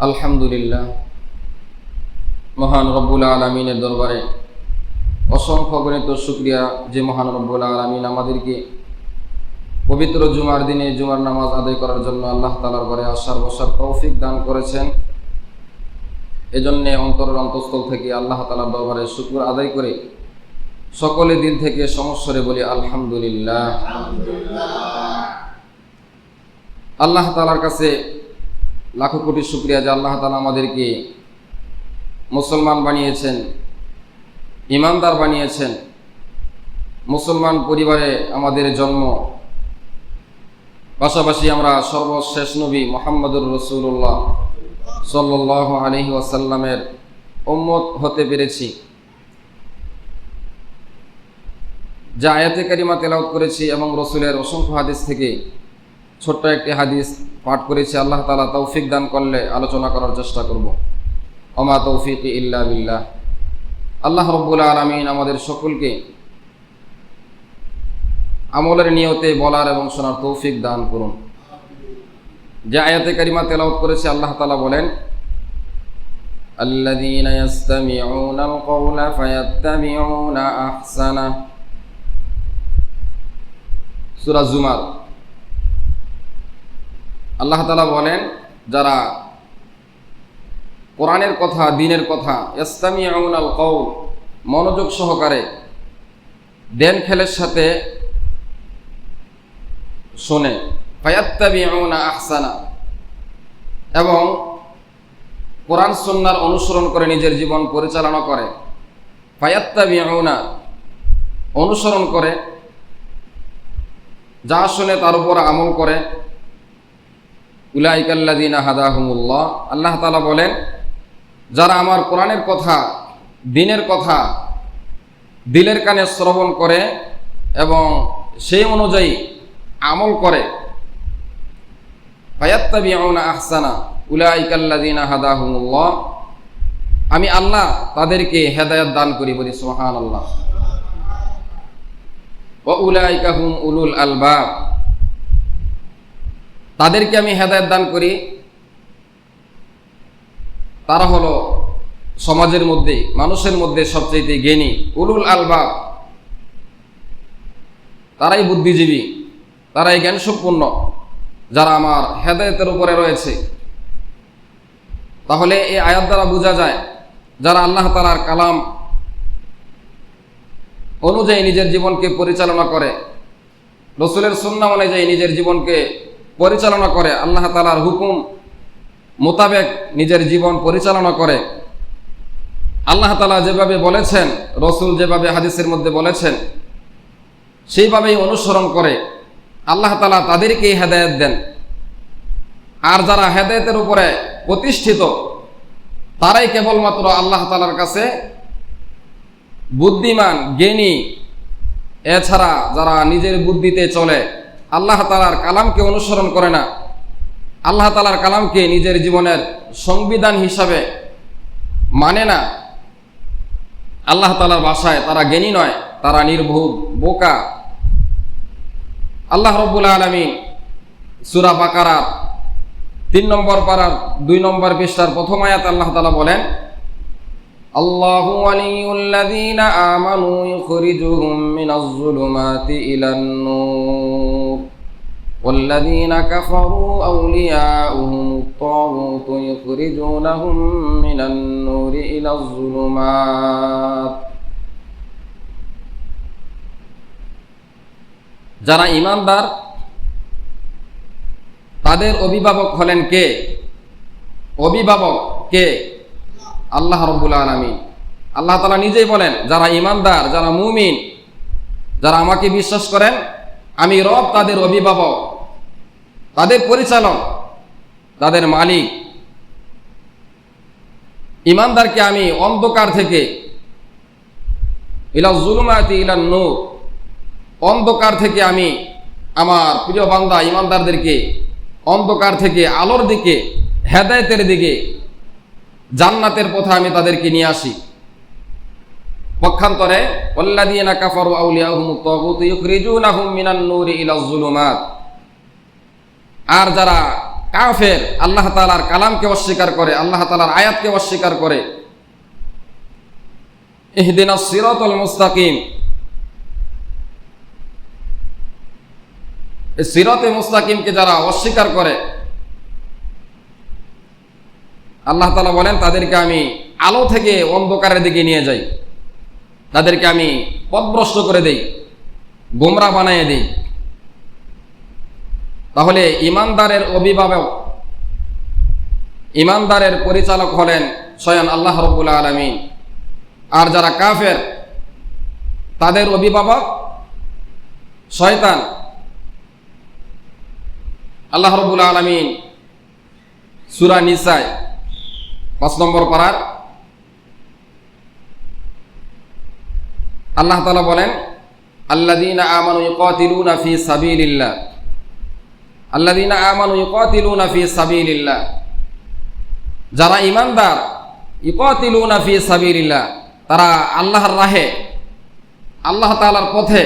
আলহামদুলিল্লাহ, মহান রব্বুল আলামিনের দরবারে অসংখ্য গণিত শুকরিয়া যে মহান রব্বুল আলামিন আমাদেরকে পবিত্র জুমার দিনে জুমার নামাজ আদায় করার জন্য আল্লাহ তাআলার ঘরে আসার বসার তৌফিক দান করেছেন। এজন্যে অন্তরের অন্তঃস্থল থেকে আল্লাহ তাআলার দরবারে শুকর আদায় করে সকলে দিল থেকে সমস্বরে বলি আলহামদুলিল্লাহ। আল্লাহ তাআলার কাছে লাখো কোটি শুকরিয়া যে আল্লাহ তাআলা আমাদেরকে মুসলমান বানিয়েছেন, ইমানদার বানিয়েছেন। মুসলমান পরিবারে আমাদের জন্ম, পাশাপাশি আমরা সর্বশেষ নবী মুহাম্মদুর রাসূলুল্লাহ সাল্লাল্লাহু আলাইহি ওয়াসাল্লামের উম্মত হতে পেরেছি। যা আয়াতে কারিমা তেলাওয়াত করেছি এবং রাসূলের অসংখ্য হাদিস থেকে ছোট্ট একটি হাদিস পাঠ করেছি। আল্লাহ তাআলা তৌফিক দান করলে আলোচনা করার চেষ্টা করব। ওমা তৌফিকি ইল্লা বিল্লাহ। আল্লাহ রব্বুল আলামিন আমাদের সকলকে আমলের নিয়তে বলার এবং শোনার তৌফিক দান করুন। যে আয়াতে কারিমা তেলাওয়াত করেছে আল্লাহ তাআলা বলেন, আল্লাযীনা ইয়াসতামিউনাল কওলা ফায়াত্তাবিউনা আহসানা। সূরা জুমার। আল্লাহ তাআলা বলেন, যারা কোরআনের কথা, দ্বীনের কথা ইয়াসতামিউনাল কওল মনোযোগ সহকারে দেন খেলের সাথে শোনে, ফায়াত্তাবিউনা আহসানা, এবং কোরআন সুন্নাহর অনুসরণ করে নিজের জীবন পরিচালনা করে। ফায়াত্তাবিউনা অনুসরণ করে, যা শুনে তার উপর আমল করে। উলাইকাল্লাযীনা হাদাহুমুল্লাহ। আল্লাহ তাআলা বলেন, যারা আমার কোরআনের কথা, দ্বীনের কথা দিলের কানে শ্রবণ করে এবং সেই অনুযায়ী আমল করে, ফায়াত্তাবিউনা আহসানা উলাইকাল্লাযীনা হাদাহুমুল্লাহ, আমি আল্লাহ তাদেরকে হেদায়েত দান করি। বলি সুবহানাল্লাহ। ওয়া উলাইকা হুম উলুল আলবাব, তাদেরকে আমি হেদায়েত দান করি। তারা হলো সমাজের মধ্যে, মানুষের মধ্যে সবচেয়ে জ্ঞানী, উলুল আলবাব। তারাই বুদ্ধিজীবী, তারাই জ্ঞান সম্পন্ন, যারা আমার হেদায়েতের উপরে রয়েছে। তাহলে এই আয়াত দ্বারা বোঝা যায়, যারা আল্লাহ তাআলার কালাম অনুযায়ী নিজের জীবনকে পরিচালনা করে, রাসূলের সুন্নাহ অনুযায়ী নিজের জীবনকে পরিচালনা করে, আল্লাহ তাআলার হুকুম মোতাবেক নিজের জীবন পরিচালনা করে, আল্লাহ তাআলা যেভাবে বলেছেন, রাসূল যেভাবে হাদিসের মধ্যে বলেছেন, সেইভাবেই অনুসরণ করে, আল্লাহ তাআলা তাদেরকেই হেদায়েত দেন। আর যারা হেদায়েতের উপরে প্রতিষ্ঠিত, তারাই কেবলমাত্র আল্লাহ তাআলার কাছে বুদ্ধিমান, জ্ঞানী। এছাড়া যারা নিজের বুদ্ধিতে চলে, আল্লাহ তাআলার কালামকে অনুসরণ করে না, আল্লাহ তাআলার কালামকে নিজের জীবনের সংবিধান হিসাবে মানে না, আল্লাহ তাআলার ভাষায় তারা জ্ঞানী নয়, তারা নির্বোধ, বোকা। আল্লাহ রব্বুল আলামিন সূরা বাকারার 3 নম্বর পারার 2 নম্বর পৃষ্ঠার প্রথম আয়াত আল্লাহ তাআলা বলেন, আল্লাহু ওয়ালিয়ুল্লাযীনা আমানু ইখরিজুহুম মিনাজ যুলুমাতি ইলান নূর ওয়াল্লাযীনা কাফারু আউলিয়াউহুমুত তাগুতু ইখরিজুনাহুম মিনান নূরি ইলাজ যুলুমাত। যারা ঈমানদার, তাদের অভিভাবক হলেন কে? অভিভাবক কে? আল্লাহ রব্বুল আলামিন। আল্লাহ তাআলা নিজেই বলেন, যারা ঈমানদার, যারা মুমিন, যারা আমাকে বিশ্বাস করেন, আমি রব তাদের অভিভাবক, তাদের পরিচালক, তাদের মালিক। ঈমানদারকে আমি অন্ধকার থেকে ইলা যুলুমাতি ইলান নূর, অন্ধকার থেকে আমি আমার প্রিয় বান্দা ঈমানদারদেরকে অন্ধকার থেকে আলোর দিকে, হেদায়েতের দিকে, জান্নাতের পথে আমি তাদেরকে নিয়ে আসি। পক্ষান্তরে ওয়াল্লাযীনা কাফারু আউলিয়াহুমুত তাগুতু ইখরিজুনাহুম মিনান নূরি ইলাজ যুলুমাত। আর যারা কাফের আল্লাহ তাআলার কালামকে অস্বীকার করে, আল্লাহ তাআলার আয়াতকে অস্বীকার করে, ইহদিনাস সিরাতাল মুস্তাকিম, এই সিরাতে মুস্তাকিমকে যারা অস্বীকার করে, আল্লাহ তাআলা বলেন তাদেরকে আমি আলো থেকে অন্ধকারের দিকে নিয়ে যাই, তাদেরকে আমি পথভ্রষ্ট করে দেই, গোমরা বানিয়ে দেই। তাহলে ইমানদারের অভিভাবক, ইমানদারের পরিচালক হলেন স্বয়ং আল্লাহ রাব্বুল আলামিন। আর যারা কাফের তাদের অভিভাবক শয়তান। আল্লাহ রাব্বুল আলামিন সূরা নিসা ৫ নম্বর পারার আল্লাহ তাআলা বলেন, আল্লাযীনা আমানু ইউকাতিলুনা ফি সাবিলিল্লাহ, আল্লাযীনা আমানু ইউকাতিলুনা ফি সাবিলিল্লাহ, যারা ঈমানদার, ইউকাতিলুনা ফি সাবিলিল্লাহ, তারা আল্লাহর রাহে, আল্লাহ তাআলার পথে,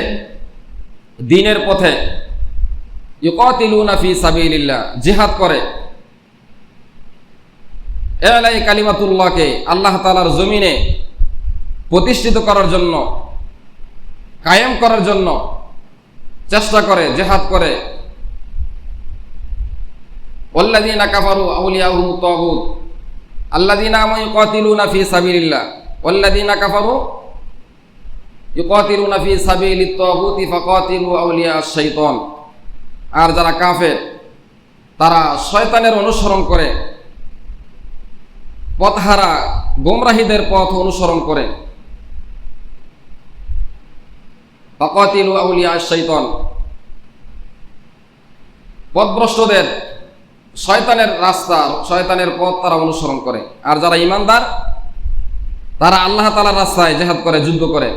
দ্বীনের পথে, ইউকাতিলুনা ফি সাবিলিল্লাহ, জিহাদ করে, ইলাই কালিমাতুল্লাহকে আল্লাহ তাআলার জমিনে প্রতিষ্ঠিত করার জন্য, কায়েম করার জন্য চেষ্টা করে, জিহাদ করে। ওয়াল্লাযীনা কাফারু আউলিয়াহুমুত তাগুত, আল্লাযীনা আমানু ইউকাতিলুনা ফি সাবিলিল্লাহ ওয়াল্লাযীনা কাফারু ইউকাতিলুনা ফি সাবিলিত তাগুতি ফাকাতিলু আউলিয়াশ শাইতান। আর যারা কাফের তারা শয়তানের অনুসরণ করে, পথহারা গোমরাহীদের পথ অনুসরণ করে। ফাকাতিলু আউলিয়াশ শাইতান, পথভ্রষ্টদের, শয়তানের রাস্তা, শয়তানের পথ তারা অনুসরণ করে। আর যারা ঈমানদার তারা আল্লাহ তাআলার রাস্তায় জিহাদ করে, যুদ্ধ করে।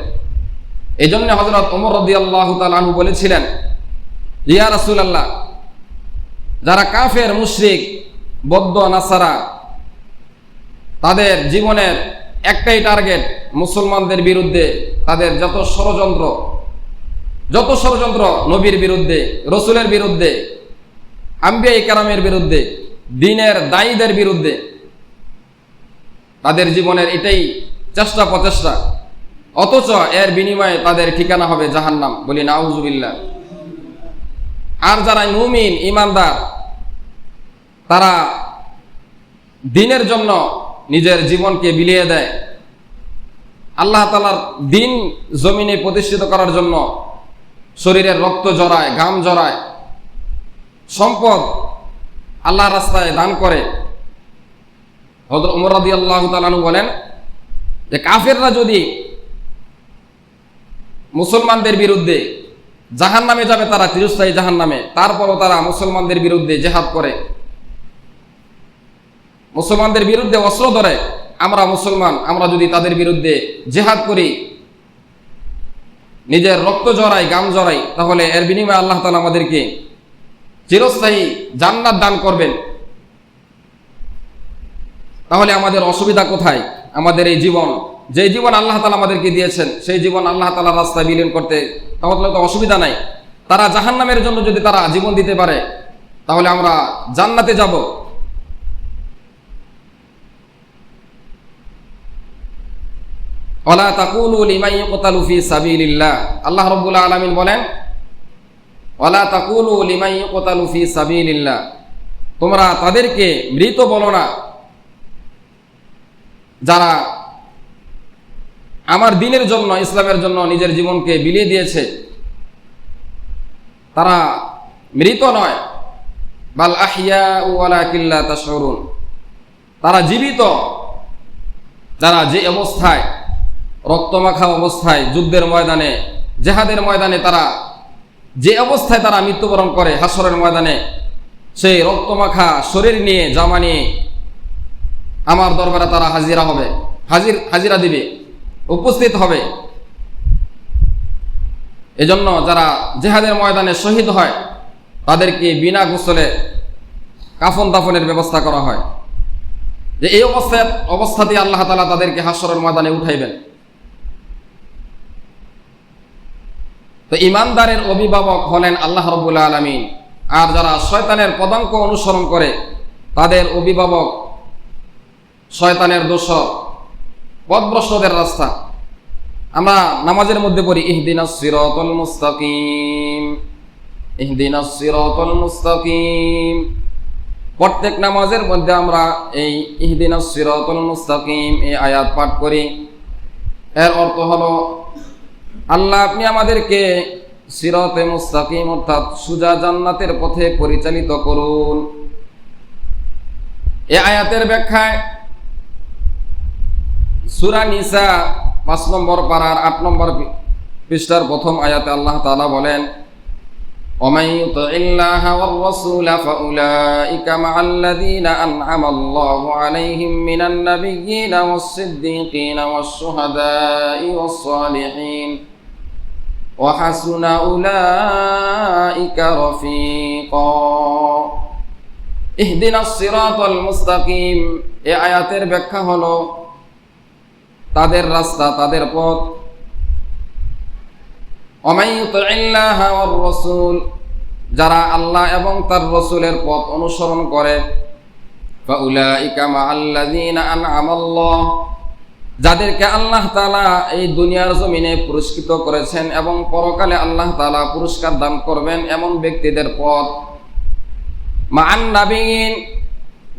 এই জন্য হযরত ওমর রাদিয়াল্লাহু তাআলা আনহু বলেছিলেন, ইয়া রাসূলুল্লাহ, যারা কাফের, মুশরিক, বৌদ্ধ, নাসারা, তাদের জীবনের একটাই টার্গেট মুসলমানদের বিরুদ্ধে, তাদের যত ষড়যন্ত্র নবীর বিরুদ্ধে, রসুলের বিরুদ্ধে, আম্বিয়া ইকরামের বিরুদ্ধে, দ্বীনের দায়ীদের বিরুদ্ধে, তাদের জীবনের এটাই চেষ্টা প্রচেষ্টা, অথচ এর বিনিময়ে তাদের ঠিকানা হবে জাহান্নাম। বলি নাউজুবিল্লাহ। আর যারা মুমিন, ঈমানদার, তারা দ্বীনের জন্য নিজের জীবনকে বিলিয়ে দেয়, আল্লাহ তাআলার দ্বীন জমিনে প্রতিষ্ঠিত করার জন্য শরীরের রক্ত জড়ায়, ঘাম জড়ায়, সম্পদ আল্লাহর রাস্তায় দান করে। হযরত ওমর রাদিয়াল্লাহু তাআলা আনহু বলেন যে কাফেররা যদি মুসলমানদের বিরুদ্ধে, জাহান্নামে যাবে তারা, চিরস্থায়ী জাহান্নামে, তারপরও তারা মুসলমানদের বিরুদ্ধে জিহাদ করে, মুসলমানদের বিরুদ্ধে অস্ত্র ধরে। আমরা মুসলমান, আমরা যদি তাদের বিরুদ্ধে জিহাদ করি, নিজের রক্ত জড়াই, গাম জড়াই, তাহলে এর বিনিময়ে আল্লাহ তাআলা আমাদেরকে চিরস্থায়ী জান্নাত দান করবেন। তাহলে আমাদের অসুবিধা কোথায়? আমাদের এই জীবন, যে জীবন আল্লাহ তাআলা আমাদেরকে দিয়েছেন, সেই জীবন আল্লাহ তাআলার রাস্তায় বিলীন করতে তাহলে তো অসুবিধা নাই। তারা জাহান্নামের জন্য যদি তারা জীবন দিতে পারে, তাহলে আমরা জান্নাতে যাব। ওয়ালা তাকুলু লিমান ইউকতালু ফি সাবিলিল্লাহ, আল্লাহ রাব্বুল আলামিন বলেন, ওয়ালা তাকুলু লিমান ইউকতালু ফি সাবিলিল্লাহ, তোমরা তাদেরকে মৃত বলো না যারা আমার দ্বীনের জন্য, ইসলামের জন্য নিজের জীবনকে বিলিয়ে দিয়েছে, তারা মৃত নয়। বাল আহইয়াউ ওয়ালাকিন লা তাশউরুন, তারা জীবিত। যারা যে অবস্থায়, রক্তমাখা অবস্থায়, যুদ্ধের ময়দানে, জিহাদের ময়দানে, তারা যে অবস্থায় তারা মৃত্যুবরণ করে, হাসরের ময়দানে সেই রক্তমাখা শরীর নিয়ে, জামা নিয়ে আমার দরবারে তারা হাজিরা হবে, হাজিরা দিবে, উপস্থিত হবে। এজন্য যারা জিহাদের ময়দানে শহীদ হয়, তাদেরকে বিনা গোসলে কাফন দাফনের ব্যবস্থা করা হয়, যে এই অবস্থাতে আল্লাহ তাআলা তাদেরকে হাসরের ময়দানে উঠাইবেন। তো ঈমানদারের অভিভাবক হলেন আল্লাহ রাব্বুল আলামিন। আর যারা শয়তানের পদাঙ্ক অনুসরণ করে তাদের অভিভাবক শয়তানের দোসর, পথভ্রষ্টদের রাস্তা। আমরা নামাজের মধ্যে পড়ি ইহদিনাস সিরাতাল মুস্তাকিম, ইহদিনাস সিরাতাল মুস্তাকিম। প্রত্যেক নামাজের মধ্যে আমরা এই ইহদিনাস সিরাতাল মুস্তাকিম এই আয়াত পাঠ করি। এর অর্থ হলো, আল্লাহ আপনি আমাদেরকে সিরাতে মুস্তাকিম অর্থাৎ সুজা জান্নাতের পথে পরিচালিত করুন। এই আয়াতের ব্যাখ্যায় সূরা নিসা 5 নম্বর পারার 8 নম্বর পৃষ্ঠার প্রথম আয়াতে আল্লাহ তাআলা বলেন, ومن يطع الله والرسول فأولئك مع الذين أنعم الله عليهم من النبيين والصديقين والشهداء والصالحين وحسن أولئك رفيقا। اهدنا الصراط المستقيم এই আয়াতের ব্যাখ্যা হলো তাদের রাস্তা, তাদের পথ। ومن يطع الله والرسول যারা আল্লাহ এবং তার রাসূলের পথ অনুসরণ করে, فأولئك مع الذين أنعم الله যাদেরকে আল্লাহ তাআলা এই দুনিয়ার জমিনে পুরস্কৃত করেছেন এবং পরকালে আল্লাহ তাআলা পুরস্কার দান করবেন এমন ব্যক্তিদের পথ। মা'আন নাবিয়িন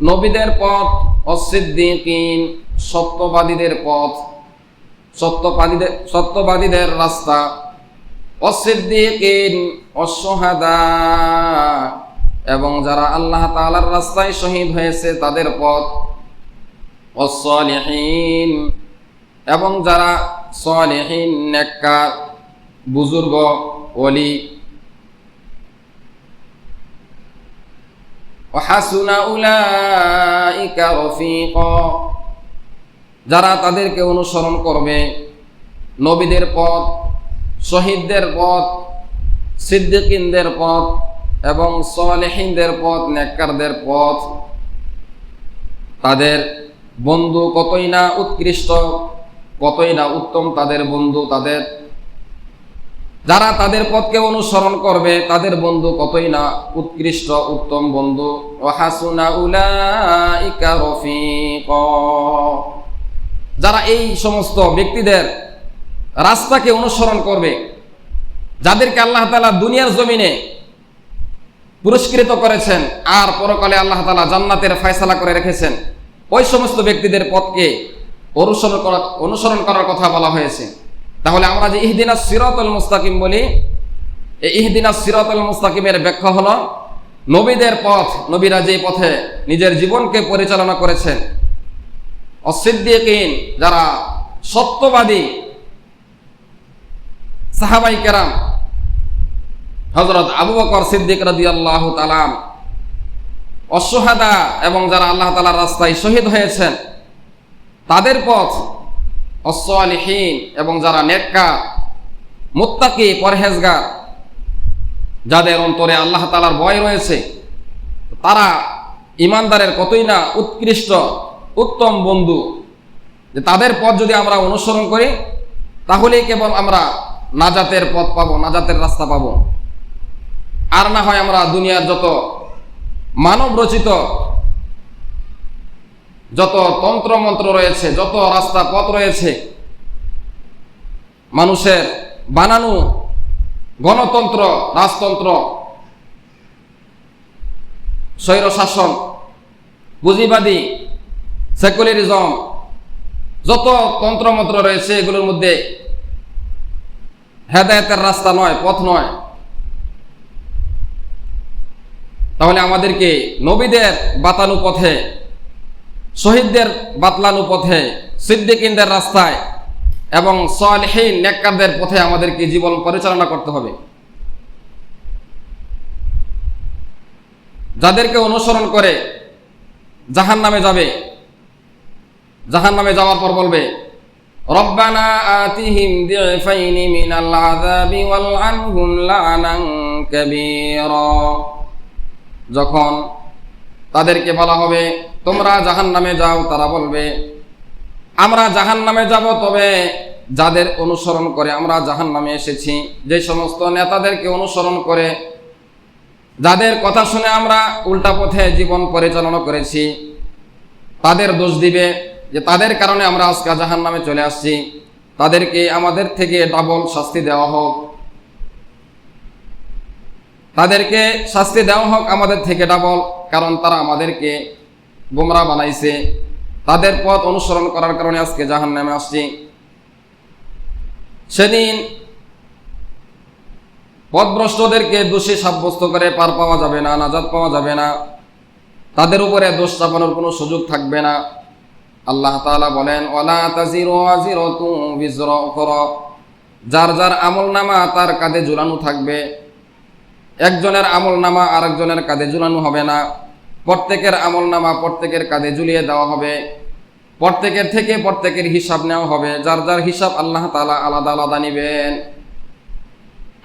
নবীদের পথ, ওয়াস-সিদ্দীকিন সত্যবাদীদের পথ, সত্যবাদীদের রাস্তা, ওয়াস-সিদ্দীকিন ওয়াস-শুহাদা এবং যারা আল্লাহ তাআলার রাস্তায় শহীদ হয়েছে তাদের পথ, ওয়াস-সালিহিন এবং যারা সালিহিন নেককার বুজুর্গ ওলি, ওয়া হাসুনা উলাইকা রফিকা যারা তাদেরকে অনুসরণ করবে, নবীদের পথ, শহীদদের পথ, সিদ্দিকিনদের পথ এবং সালেহিনদের পথ, নেককারদের পথ, তাদের বন্ধু কতই না উৎকৃষ্ট, কতই না উত্তম তাদের বন্ধু। তাদের যারা তাদের পথকে অনুসরণ করবে তাদের বন্ধু কতই না উৎকৃষ্ট উত্তম বন্ধু। ওয়া হাসুনা উলাইকা রফিকা যারা এই সমস্ত ব্যক্তিদের রাস্তাকে অনুসরণ করবে, যাদেরকে আল্লাহ তাআলা দুনিয়ার জমিনে পুরস্কৃত করেছেন আর পরকালে আল্লাহ তাআলা জান্নাতের ফয়সালা করে রেখেছেন, ওই সমস্ত ব্যক্তিদের পথকে অনুসরণ করার কথা বলা হয়েছে। তাহলে আমরা যে ইহদিনাস সিরাতাল মুস্তাকিম বলি, এই ইহদিনাস সিরাতাল মুস্তাকিমের ব্যাখ্যা হলো নবীদের পথ, নবীরা যে পথে নিজের জীবনকে পরিচালনা করেছেন। ওয়াস-সিদ্দীকিন যারা সত্যবাদী সাহাবায়ে কেরাম, হযরত আবু বকর সিদ্দিক রাদিয়াল্লাহু তাআলা, ওয়াস-শুহাদা এবং যারা আল্লাহ তাআলার রাস্তায় শহীদ হয়েছেন তাদের পথ, ওয়াস-সালিহিন এবং যারা নেককার মুত্তাকি পরহেজগার, যাদের অন্তরে আল্লাহ তাআলার ভয় রয়েছে, তারা ঈমানদারের কতই না উৎকৃষ্ট উত্তম বন্ধু। যে তাদের পথ যদি আমরা অনুসরণ করি তাহলেই কেবল আমরা নাজাতের পথ পাবো, নাজাতের রাস্তা পাবো। আর না হয় আমরা দুনিয়ার যত মানব রচিত যত তন্ত্র মন্ত্র রয়েছে, যত রাস্তা পথ রয়েছে, মানুষের বানানো গণতন্ত্র, রাজতন্ত্র, স্বৈরশাসন, পুঁজিবাদী, সেকুলারিজম, যত তন্ত্রমন্ত্র রয়েছে এগুলোর মধ্যে হেদায়েতের রাস্তা নয়, পথ নয়। তাহলে আমাদেরকে নবীদের বাতানো পথে, শহীদদের বাতলানো পথে, সিদ্দিকিনদের রাস্তায় এবং সালেহিন নেককারদের পথে আমাদেরকে জীবন পরিচালনা করতে হবে। যাদেরকে অনুসরণ করে জাহান্নামে যাবে, জাহান্নামে যাওয়ার পর বলবে, রব্বানা আতিহিম দিফাইনি মিনাল আযাবি ওয়াল আনহুম লা'নান কাবীরা। যখন তাদেরকে বলা হবে তোমরা জাহান্নামে যাও, তারা বলবে আমরা জাহান্নামে যাব, তবে যাদের অনুসরণ করে আমরা জাহান্নামে এসেছি। যে সমস্ত নেতাদেরকে অনুসরণ করে যাদের কথা শুনে আমরা উল্টা পথে জীবন পরিচালনা করেছি, তাদের দোষ দিবে যে তাদের কারণে আমরা আজকে জাহান্নামে চলে আসছি, তাদেরকে আমাদের থেকে ডাবল শাস্তি দেওয়া হোক, তাদেরকে শাস্তি দেওয়া হোক আমাদের থেকে ডাবল, কারণ তারা আমাদেরকে গোমরা বানাইছে, তাদের পথ অনুসরণ করার কারণে আজকে জাহান্নামে আসছি। সেদিন পথভ্রষ্টদেরকে দোষী সাব্যস্ত করে পার পাওয়া যাবে না, নাজাত পাওয়া যাবে না, তাদের উপরে দোষ চাপানোর কোনো সুযোগ থাকবে না। আল্লাহ তাআলা বলেন, ওয়ালা তাজিরু ওয়াজিরাতু বিজরা উখরা, যার যার আমলনামা তার কাঁধে ঝুলানো থাকবে, একজনের আমলনামা আরেকজনের কাঁধে ঝুলানো হবে না, প্রত্যেকের আমলনামা প্রত্যেকের কাঁধে ঝুলিয়ে দেওয়া হবে, প্রত্যেকের থেকে প্রত্যেকের হিসাব নেওয়া হবে, যার যার হিসাব আল্লাহ তাআলা আলাদা আলাদা নেবেন।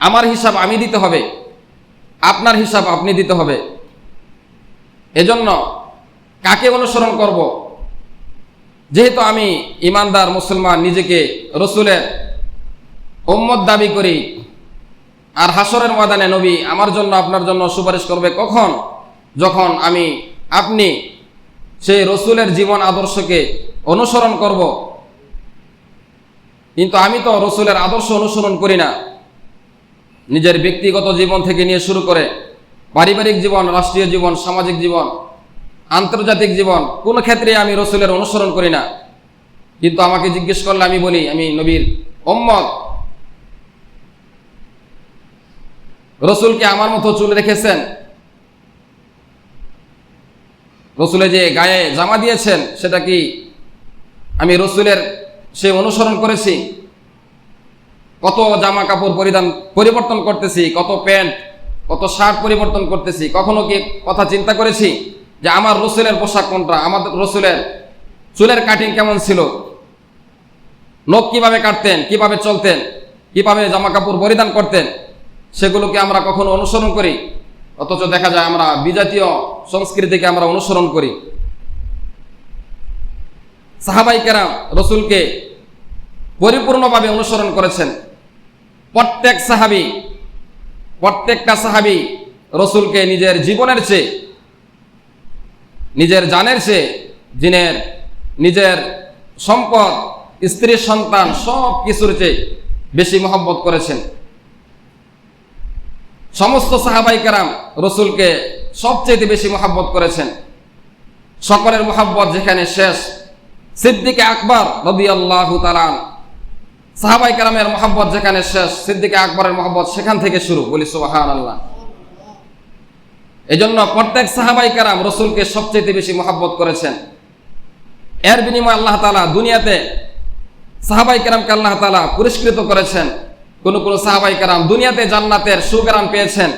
আমার হিসাব আমি দিতে হবে, আপনার হিসাব আপনি দিতে হবে। এজন্য কাকে অনুসরণ করব? যেহেতু আমি ইমানদার মুসলমান, নিজেকে রসুলের উম্মত দাবি করি, আর হাসরের ময়দানে নবী আমার জন্য আপনার জন্য সুপারিশ করবে কখন? যখন আপনি সেই রসুলের জীবন আদর্শকে অনুসরণ করব। কিন্তু আমি তো রসুলের আদর্শ অনুসরণ করি না। নিজের ব্যক্তিগত জীবন থেকে নিয়ে শুরু করে পারিবারিক জীবন, রাষ্ট্রীয় জীবন, সামাজিক জীবন, আন্তর্জাতিক জীবন, কোন ক্ষেত্রে আমি রসুলের অনুসরণ করি না। কিন্তু আমাকে জিজ্ঞেস করলে আমি বলি আমি নবীর উম্মত। রসুলকে আমার মতো চুল রেখেছেন, রসুলে যে গায়ে জামা দিয়েছেন সেটা কি আমি রসুলের সে অনুসরণ করেছি? কত জামা কাপড় পরিবর্তন করতেছি, কত প্যান্ট, কত শার্ট পরিবর্তন করতেছি, কখনো কি কথা চিন্তা করেছি যে আমার রসুলের পোশাক কোনটা, আমাদের রসুলের চুলের কাটিং কেমন ছিল, নখ কিভাবে কাটতেন, কিভাবে চলতেন, কিভাবে জামা কাপড় পরিধান করতেন, সেগুলোকে আমরা কখনো অনুসরণ করি? অথচ দেখা যায় আমরা বিজাতীয় সংস্কৃতিকে আমরা অনুসরণ করি। সাহাবাই কেরাম রসুলকে পরিপূর্ণভাবে অনুসরণ করেছেন। প্রত্যেকটা সাহাবী রসুলকে নিজের জীবনের চেয়ে, নিজের জানের চেয়ে, নিজের সম্পদ, স্ত্রী, সন্তান সব কিছুর চেয়ে বেশি মহব্বত করেছেন। সমস্ত সাহাবাই কেরাম রসুলকে সবচেয়ে বেশি মহব্বত করেছেন। সকলের মহব্বত যেখানে শেষ, সিদ্দিকে আকবর রাদিয়াল্লাহু তাআলা, সাহাবাই কেরামের মহব্বত যেখানে শেষ, সিদ্দিকে আকবরের মহব্বত সেখান থেকে শুরু। বলি সুবহানাল্লাহ। এজন্য প্রত্যেক সাহাবাই কেরাম রসুলকে সবচেয়ে বেশি মহব্বত করেছেন। এর বিনিময়ে আল্লাহ তাআলা দুনিয়াতে সাহাবাই কেরামকে আল্লাহ তাআলা পুরস্কৃত করেছেন। কোন কোন সাহাবাই কেরাম দুনিয়াতে জান্নাতের সুগ্রাণ পেয়েছেন।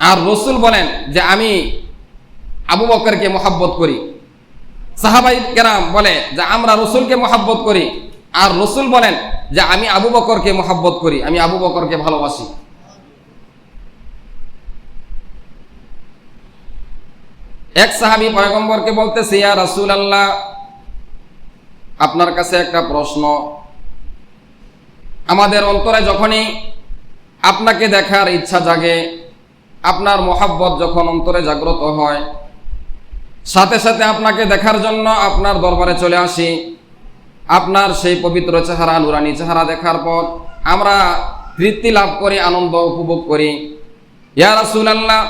আর রসুল বলেন যে আমি আবু বকরকে মহব্বত করি। সাহাবাই কেরাম বলে যে আমরা রসুলকে মহব্বত করি, আর রসুল বলেন যে আমি আবু বকরকে মহব্বত করি, আমি আবু বকরকে ভালোবাসি। এক সাহাবী পয়গম্বরকে বলতেছে, ইয়া রাসূলুল্লাহ, আপনার কাছে একটা প্রশ্ন। আমাদের অন্তরে যখনই আপনাকে দেখার ইচ্ছা জাগে, আপনার মহব্বত যখন অন্তরে জাগ্রত হয়, সাথে সাথে আপনাকে দেখার জন্য আপনার দরবারে চলে আসি। আপনার সেই পবিত্র চেহারা, নুরানি চেহারা দেখার পর আমরা তৃপ্তি লাভ করি, আনন্দ উপভোগ করি। ইয়া রাসূলুল্লাহ,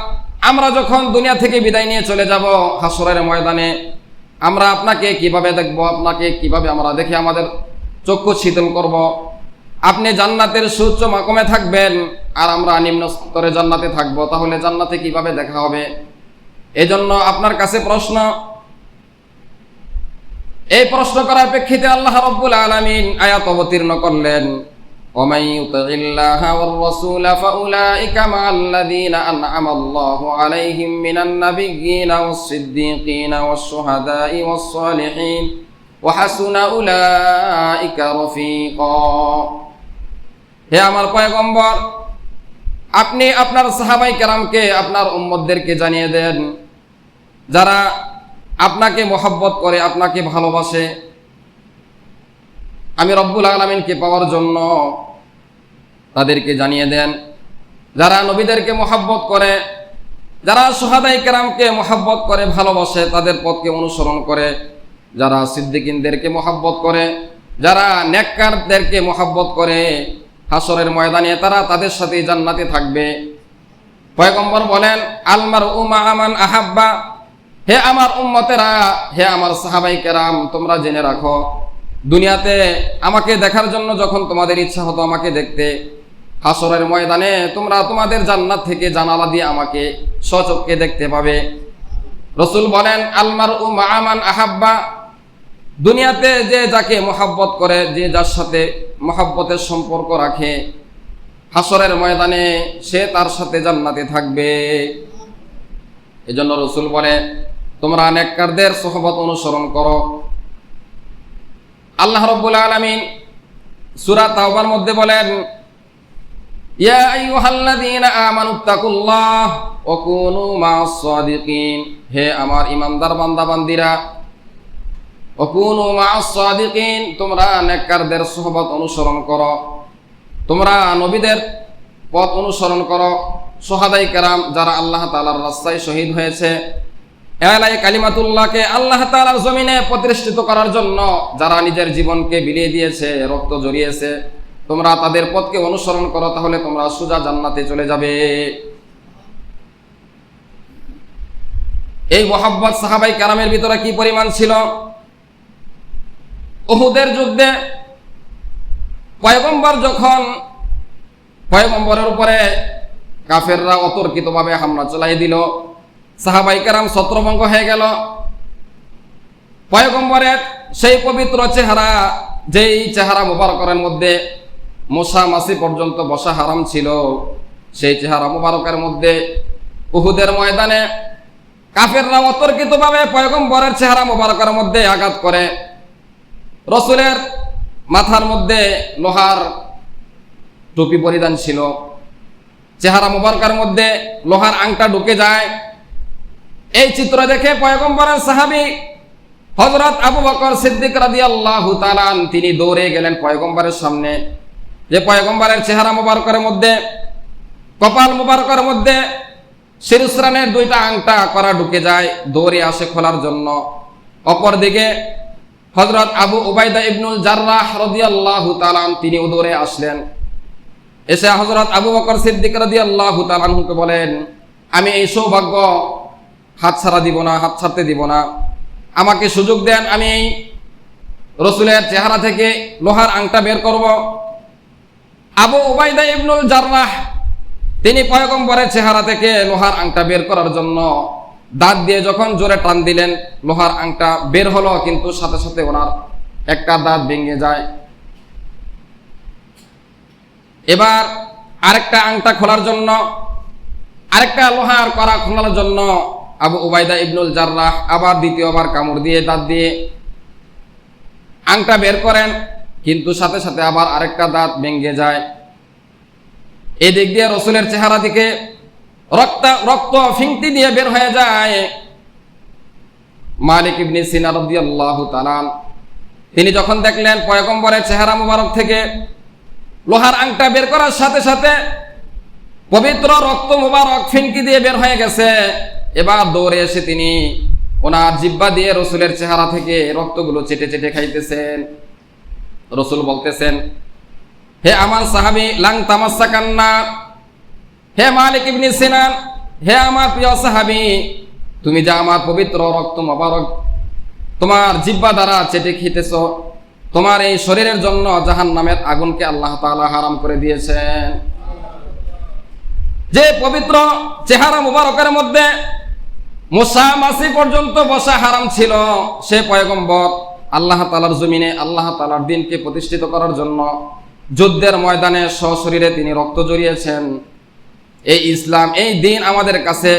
আমরা যখন দুনিয়া থেকে বিদায় নিয়ে চলে যাব হাসরের ময়দানে, আমরা আপনাকে কিভাবে দেখব, আপনাকে কিভাবে আমরা দেখে আমাদের চক্ষু শীতল করব? আপনি জান্নাতের সুউচ্চ মাকামে থাকবেন আর আমরা নিম্ন স্তরে জান্নাতে থাকব, তাহলে জান্নাতে কিভাবে দেখা হবে? এজন্য আপনার কাছে প্রশ্ন। এই প্রশ্ন করার প্রেক্ষিতে আল্লাহ রাব্বুল আলামিন আয়াত অবতীর্ণ করলেন, ওয়া ইউতিল্লাহা ওয়ার রাসূলা ফাউলাইকা মাআল্লাযীনা আন'আমা আল্লাহু আলাইহিম মিনান নাবিয়্যিনা ওয়াস-সিদ্দীকিনা ওয়াশ-শুহাদা'i ওয়াস-সালিহিন ওয়া হাসুনা উলাইকা রাফীকা। হে আমার পয়গম্বর, আপনি আপনার সাহাবাই কেরামকে, আপনার উম্মতদেরকে জানিয়ে দেন, যারা আপনাকে মহব্বত করে, আপনাকে ভালোবাসে, আমি রব্বুল আলামিনকে পাওয়ার জন্য তাদেরকে জানিয়ে দেন। যারা নবীদেরকে মহব্বত করে, যারা শুহাদায়ে কেরামকে মহব্বত করে, ভালোবাসে, তাদের পথকে অনুসরণ করে, যারা সিদ্দিকিনদেরকে মহব্বত করে, যারা নেককারদেরকে মহব্বত করে, হাসরের ময়দানে তারা তাদের সাথে জান্নাতে থাকবে। পয়গম্বর বলেন, আল মারউ মা'a মান আহাব্বা, হে আমার উম্মতেরা, হে আমার সাহাবায়ে কেরাম, তোমরা জেনে রাখো, দুনিয়াতে আমাকে দেখার জন্য যখন তোমাদের ইচ্ছা হতো আমাকে দেখতে, হাসরের ময়দানে তোমরা তোমাদের জান্নাত থেকে জানালা দিয়ে আমাকে স্বচক্ষে দেখতে পাবে। রাসূল বলেন, আল মারউ মা'a মান আহাব্বা, দুনিয়াতে যে যাকে মহব্বত করে, যে যার সাথে মহব্বতের সম্পর্ক রাখে, হাসরের ময়দানে সে তার সাথে জান্নাতে থাকবে। এজন্য রাসূল বলে, তোমরা নেককারদের সুহবত অনুসরণ করো। আল্লাহ রাব্বুল আলামিন সূরা তাওবার মধ্যে বলেন, ইয়া আইয়ুহাল্লাযীনা আমানুত্তাকুল্লাহ ওয়া কুনু মা'আস সাদিকিন, হে আমার ঈমানদার বান্দা বান্দীরা, ওয়া কুনু মা'আস সাদিকিন, তোমরা নেককারদের সুহবত অনুসরণ করো, তোমরা নবীদের পথ অনুসরণ করো। শুহাদায়ে কেরাম যারা আল্লাহ তাআলার রাস্তায় শহীদ হয়েছে, এলাই কালিমাতুল্লাহকে আল্লাহ তাআলার জমিনে প্রতিষ্ঠিত করার জন্য যারা নিজের জীবনকে বিলিয়ে দিয়েছে, রক্ত ঝরিয়েছে, তোমরা তাদের পথকে অনুসরণ করো, তাহলে তোমরা সোজা জান্নাতে চলে যাবে। এই মুহাব্বত সাহাবায়ে কেরামের ভিতরে কি পরিমাণ ছিল! উহুদের যুদ্ধে পয়গম্বরের উপরে কাফেররা অতর্কিতভাবে হামলা চালাই দিল, সাহাবায়ে কেরাম ছত্রভঙ্গ হয়ে গেল। পয়গম্বরের সেই পবিত্র চেহারা, যেই চেহারা মুবারকের মধ্যে মশা মাছি পর্যন্ত বসা হারাম ছিল, সেই চেহারা মুবারকের মধ্যে উহুদের ময়দানে কাফেররা অতর্কিতভাবে পয়গম্বরের চেহারা মুবারকের মধ্যে আঘাত করে। রাসূলের মাথার মধ্যে লোহার টুপি পরিধান ছিল, চেহারা মুবারকের মধ্যে লোহার আংটা ঢুকে যায়। এই চিত্র দেখে পয়গম্বরের সাহাবী হযরত আবু বকর সিদ্দিক রাদিয়াল্লাহু তাআলা তিনি দৌড়ে গেলেন পয়গম্বরের সামনে, যে পয়গম্বরের চেহারা মুবারকের মধ্যে, কপাল মুবারকের মধ্যে শিরস্ত্রাণের দুইটা আংটা করা ঢুকে যায়, দৌড়ে আসে খোলার জন্য। অপরদিকে হযরত আবু উবাইদা ইবনুল জাররাহ রাদিয়াল্লাহু তাআলা তিনি দৌড়ে আসলেন, এসে হযরত আবু বকর সিদ্দিক রাদিয়াল্লাহু তাআলা আনহুকে বলেন, আমি এই সৌভাগ্য হাতছাড়া দিব না, হাত ছাড়তে দিব না, আমাকে সুযোগ দেন, আমি রাসূলের চেহারা থেকে লোহার আংটা বের করব। আবু উবাইদা ইবনুল জাররাহ তিনি পয়গম্বরের চেহারা থেকে লোহার আংটা বের করার জন্য দাঁত দিয়ে যখন জোরে টান দিলেন, লোহার আংটা বের হলো, কিন্তু সাথে সাথে ওনার একটা দাঁত ভেঙে যায়। এবার আরেকটা আংটা খোলার জন্য, আরেকটা লোহার কড়া খোলার জন্য আবু উবাইদা ইবনুল জাররাহ আবার দ্বিতীয়বার কামড় দিয়ে দাঁত দিয়ে আংটা বের করেন, কিন্তু সাথে সাথে আবার আরেকটা দাঁত ভেঙে যায়। এই দিক দিয়ে রাসূলের চেহারা থেকে রক্ত ফিংতি দিয়ে বের হয়ে যায়। মালিক ইবনে সিনা রাদিয়াল্লাহু তাআলা তিনি যখন দেখলেন পয়গম্বরের চেহারা মুবারক থেকে লোহার আংটা বের করার সাথে সাথে পবিত্র রক্ত মুবারক ফিনকি দিয়ে বের হয়ে গেছে, এবার দৌড়ে এসে তিনি ওনার জিহ্বা দিয়ে রাসূলের চেহারা থেকে রক্তগুলো চেটে চেটে খাইতেছেন। রাসূল বলতেছেন, হে আমার সাহাবী, লাং তামাসসাকান্না, হে মালিক ইবনে সিনান, হে আমার প্রিয় সাহাবী, তুমি যা আমার পবিত্র রক্ত মুবারক তোমার জিহ্বা দ্বারা চেটে খেতেছো, তোমার এই শরীরের জন্য জাহান্নামের আগুনকে আল্লাহ তাআলা হারাম করে দিয়েছেন। যে পবিত্র চেহারা মুবারকের মধ্যে মশা মাছি পর্যন্ত বসা হারাম ছিল, সে পয়গম্বর আল্লাহ তাআলার জমিনে আল্লাহ তাআলার দ্বীনকে প্রতিষ্ঠিত করার জন্য যুদ্ধের ময়দানে সশরীরে তিনি রক্ত ঝরিয়েছেন। এই ইসলাম, এই দ্বীন আমাদের কাছে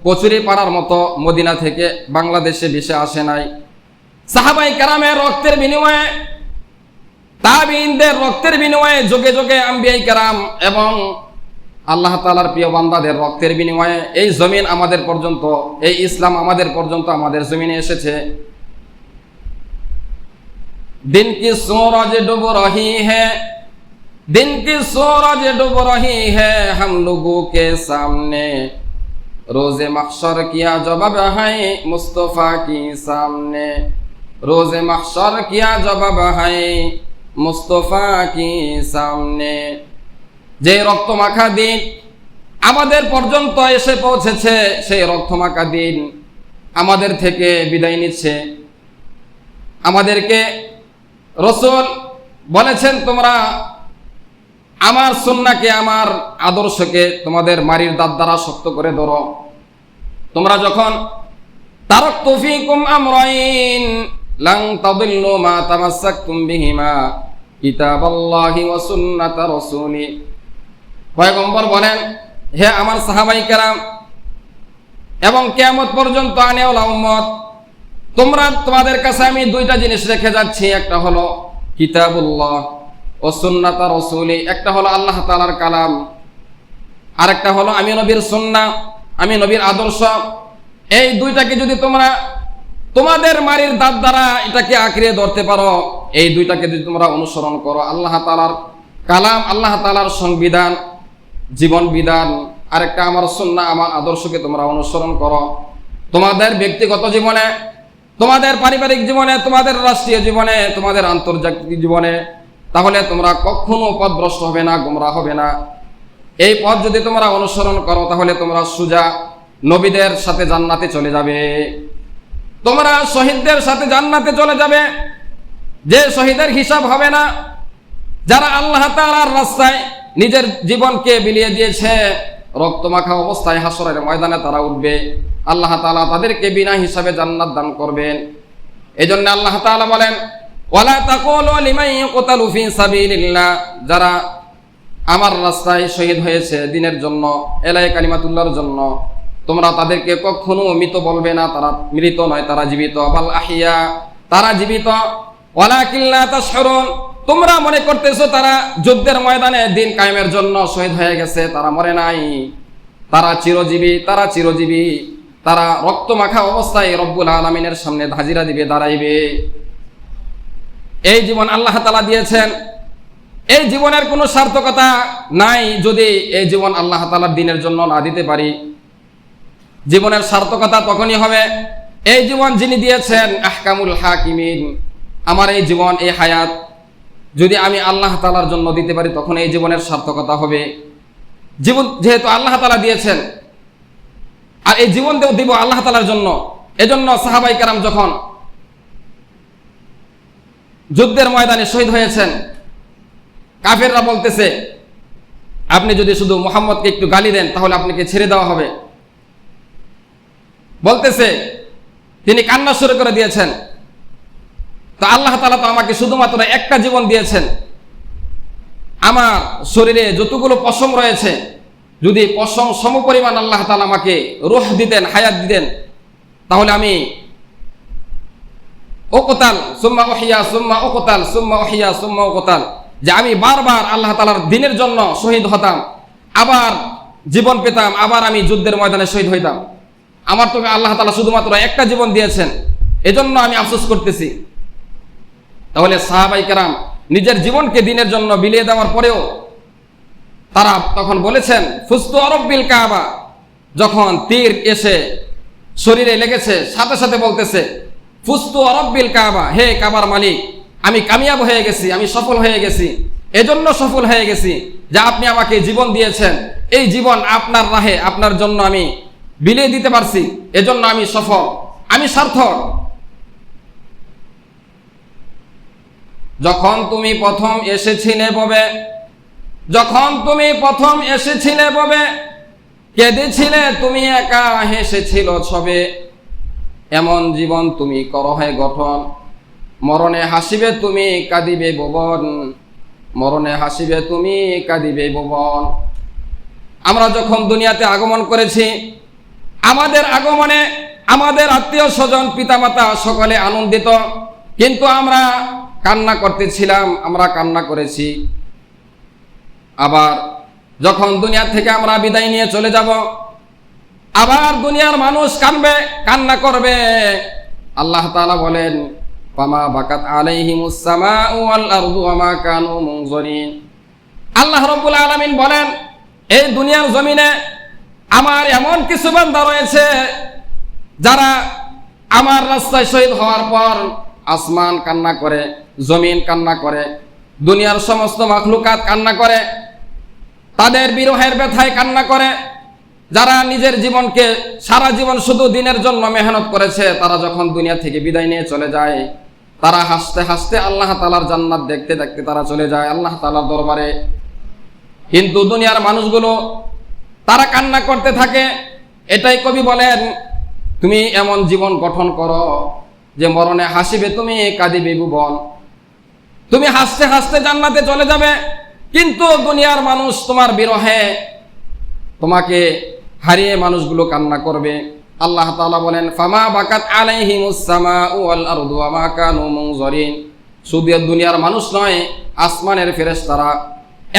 কচুরি পাড়ার মতো মদিনা থেকে বাংলাদেশে ভেসে আসে নাই। সাহাবায়ে কেরামের রক্তের বিনিময়ে, তাবিঈনদের রক্তের বিনিময়ে, যুগে যুগে আম্বিয়ায়ে কেরাম এবং আল্লাহ তাআলার প্রিয় বান্দাদের রক্তের বিনিময়ে এই জমিন আমাদের পর্যন্ত, এই ইসলাম আমাদের পর্যন্ত, আমাদের জমিনে এসেছে। दिन की सूरज डूब रही है, दिन की सूरज डूब रही है हम लोगों के सामने, रोजे महशर किया जवाब है मुस्तफा की सामने, रोजे महशर किया जवाब है মুস্তফা কি সামনে। যে রক্তমাখা দিন আমাদের পর্যন্ত এসে পৌঁছেছে, সেই রক্তমাখা দিন আমাদের থেকে বিদায় নিচ্ছে। আমাদেরকে রাসূল বলেছেন, তোমরা আমার সুন্নাহকে, আমার আদর্শকে তোমাদের মারির দাঁত দ্বারা শক্ত করে ধরো। তোমরা যখন তারাকতু ফীকুম আমরাইন লান তাদিল্লু মা তামাসসাকতুম বিহিমা কিতাবাল্লাহি ওয়া সুন্নাতা রাসূলি। পয়গম্বর বলেন, হে আমার সাহাবায়ে কেরাম এবং কিয়ামত পর্যন্ত আনেওয়ালা উম্মত, তোমাদের কাছে আমি দুইটা জিনিস রেখে যাচ্ছি। একটা হলো কিতাবুল্লাহ ও সুন্নাতা রাসূলি, একটা হলো আল্লাহ তাআলার কালাম, আর একটা হলো আমি নবীর সুন্নাহ, আমি নবীর আদর্শ। এই দুইটাকে যদি তোমরা তোমাদের মারির দাঁত দ্বারা এটাকে আঁকড়িয়ে ধরতে পারো, এই দুইটাকে যদি তোমরা অনুসরণ করো, আল্লাহ তাআলার কালাম, আল্লাহ তাআলার সংবিধান, জীবন বিধান, আরেকটা আমার সুন্নাহ, আমার আদর্শকে তোমরা অনুসরণ করো, তোমাদের ব্যক্তিগত জীবনে, তোমাদের পারিবারিক জীবনে, তোমাদের রাষ্ট্রীয় জীবনে, তোমাদের আন্তর্জাতিক জীবনে, তাহলে তোমরা কখনো পথভ্রষ্ট হবে না, গোমরাহ হবে না। এই পথ যদি তোমরা অনুসরণ করো, তাহলে তোমরা সোজা নবীদের সাথে জান্নাতে চলে যাবে, তোমরা শহীদদের সাথে জান্নাতে চলে যাবে। যে শহীদের হিসাব হবে না, যারা আল্লাহ তাআলার রাস্তায় নিজের জীবনকে বিলিয়ে দিয়েছে, রক্তমাখা অবস্থায় হাসরের ময়দানে তারা উঠবে, আল্লাহ তাআলা তাদেরকে বিনা হিসাবে জান্নাত দান করবেন। এজন্য আল্লাহ তাআলা বলেন, ওয়ালা তাকুলু লিমান ইউকতালু ফি সাবিলিল্লাহ, যারা আমার রাস্তায় শহীদ হয়েছে দিনের জন্য, এলায়ে কালিমাতুল্লাহর জন্য, তোমরা তাদেরকে কখনো মৃত বলবে না, তারা মৃত নয়, তারা জীবিত। বাল আহিয়া, তারা জীবিত। ওয়ালাকিন লা তাশউরুন, তোমরা মনে করতেছো তারা যুদ্ধের ময়দানে দিন কায়েমের জন্য শহীদ হয়ে গেছে, তারা মরে নাই, তারা চিরজীবী, তারা চিরজীবী, তারা রক্তমাখা অবস্থায় রব্বুল আলামিনের সামনে হাজিরা দিবে, দাঁড়াইবে। এই জীবন আল্লাহ তাআলা দিয়েছেন, এই জীবনের কোনো সার্থকতা নাই যদি এই জীবন আল্লাহ তাআলার দ্বীনের জন্য না দিতে পারি। জীবনের সার্থকতা তখনই হবে, এই জীবন যিনি দিয়েছেন আহকামুল হাকিমিন, আমার এই জীবন, এই হায়াত যদি আমি আল্লাহ তাআলার জন্য দিতে পারি, তখন এই জীবনের সার্থকতা হবে। জীবন যেহেতু আল্লাহ তাআলা দিয়েছেন, আর এই জীবন দিব আল্লাহ তাআলার জন্য। এজন্য সাহাবায়ে কেরাম যখন যুদ্ধের ময়দানে শহীদ হয়েছেন, কাফেররা বলতেছে, আপনি যদি শুধু মুহাম্মদকে একটু গালি দেন তাহলে আপনাকে ছেড়ে দেওয়া হবে। বলতেছে তিনি কান্না শুরু করে দিয়েছেন, তো আল্লাহ তাআলা তো আমাকে শুধুমাত্র একটা জীবন দিয়েছেন, আমার শরীরে যতগুলো পশম রয়েছে, যদি পশম সমপরিমাণ আল্লাহ তাআলা আমাকে রূহ দিতেন, হায়াত দিতেন, তাহলে আমি ওকতাল সুম্মা উহিয়া সুম্মা ওকতাল সুম্মা উহিয়া সুম্মা ওকতাল, যে আমি বারবার আল্লাহ তাআলার দ্বীনের জন্য শহীদ হতাম, আবার জীবন পেতাম, আবার আমি যুদ্ধের ময়দানে শহীদ হইতাম। আমার তো আল্লাহ তাআলা শুধুমাত্র একটা জীবন দিয়েছেন, এজন্য আমি আফসোস করতেছি। তাহলে সাহাবায়ে কেরাম নিজের জীবনকে দ্বীনের জন্য বিলিয়ে দেওয়ার পরেও তারা তখন বলেছেন, ফুস্তু রব্বিল কাবা, যখন তীর এসে শরীরে লেগেছে, সাথে সাথে বলতেছে, ফুস্তু রব্বিল কাবা, হে কাবার মালিক, আমি কামিয়াব হয়ে গেছি, আমি সফল হয়ে গেছি। এজন্য সফল হয়ে গেছি যে আপনি আমাকে জীবন দিয়েছেন, এই জীবন আপনার রাহে, আপনার জন্য আমি বিলিয়ে দিতে পারছি, এজন্য আমি সফল, আমি সার্থক। যখন তুমি প্রথম এসেছিলে ববে, যখন তুমি প্রথম এসেছিলে ববে, কেঁদেছিলে তুমি একা, হেসেছিল ছবে, এমন জীবন তুমি করো হে গঠন, মরণে হাসিবে তুমি কাঁদিবে ভুবন, মরণে হাসিবে তুমি কাঁদিবে ভুবন। আমরা যখন দুনিয়াতে আগমন করেছি, আমাদের আগমনে আমাদের আত্মীয় স্বজন, পিতামাতা সকলে আনন্দিত, কিন্তু আমরা কান্না করতেছিলাম, আমরা কান্না করেছি। আবার যখন দুনিয়া থেকে আমরা বিদায় নিয়ে চলে যাব, আবার দুনিয়ার মানুষ কাঁদবে, কান্না করবে। আল্লাহ তাআলা বলেন, ফামা বাকাত আলাইহিমুস সামাউ ওয়াল আরদু ওয়া মা কানু মুনজিরিন, আল্লাহ রাব্বুল আলামিন বলেন, এই দুনিয়ার জমিনে আমার এমন কিছু বান্দা রয়েছে যারা আমার রাস্তায় শহীদ হওয়ার পর আসমান কান্না করে, জমিন কান্না করে, দুনিয়ার সমস্ত মাখলুকাত কান্না করে, তাদের বিরহের ব্যথায় কান্না করে। যারা নিজের জীবনকে সারা জীবন শুধু দিনের জন্য মেহনত করেছে, তারা যখন দুনিয়া থেকে বিদায় নিয়ে চলে যায়, তারা হাসতে হাসতে আল্লাহ তাআলার জান্নাত দেখতে দেখতে তারা চলে যায় আল্লাহ তাআলার দরবারে। কিন্তু দুনিয়ার মানুষগুলো তারা কান্না করতে থাকে। এটাই কবি বলেন, তুমি এমন জীবন গঠন করো যে মরণে হাসিবে তুমি, কাঁদিবে ভুবন। তুমি হাসতে হাসতে জান্নাতে চলে যাবে, কিন্তু দুনিয়ার মানুষ তোমার বিরহে, তোমাকে হারিয়ে মানুষগুলো কান্না করবে। আল্লাহ তাআলা বলেন, ফামা বাকাত আলাইহিমুস সামাউ ওয়াল আরদু ওয়া মা কানু মুনজারিন। শুধু দুনিয়ার মানুষ নয়, আসমানের ফেরেশতারা,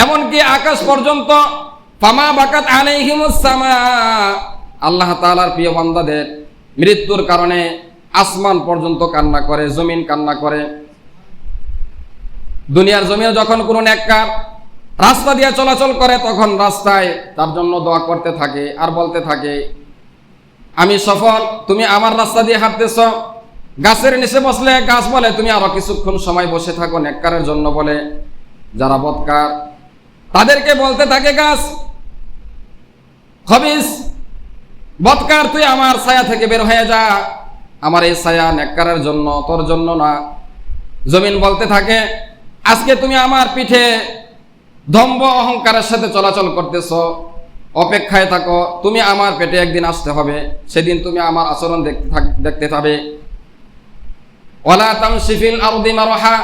এমনকি আকাশ পর্যন্ত, ফামা বাকাত আলাইহিমুস সামা, আল্লাহ তাআলার প্রিয় বান্দাদের মৃত্যুর কারণে আসমান পর্যন্ত কান্না করে, জমিন কান্না করে। দুনিয়ার জমিনে যখন কোনো নেককার রাস্তা দিয়ে চলাচল করে, তখন রাস্তায় তার জন্য দোয়া করতে থাকে আর বলতে থাকে, আমি সফল, তুমি আমার রাস্তা দিয়ে হাঁটতেছ। গাছের নিচে বসলে গাছ বলে, তুমি আরো কিছুক্ষণ সময় বসে থাকো, নেককারের জন্য বলে। যারা বদকার তাদেরকে বলতে থাকে গাছ, খবিস, বদকার, তুই আমার ছায়া থেকে বের হয়ে যা, আমার এই ছায়া নেককারের জন্য, তোর জন্য না। জমিন বলতে থাকে, আজকে তুমি আমার পিঠে দম্ভ অহংকারের সাথে চলাচল করতেছ, অপেক্ষায় থাকো, তুমি আমার পেটে একদিন আসতে হবে, সেদিন তুমি আমার আচরণ দেখতে পাবে। ওয়ালা তামশি ফিল আরদি মারহা,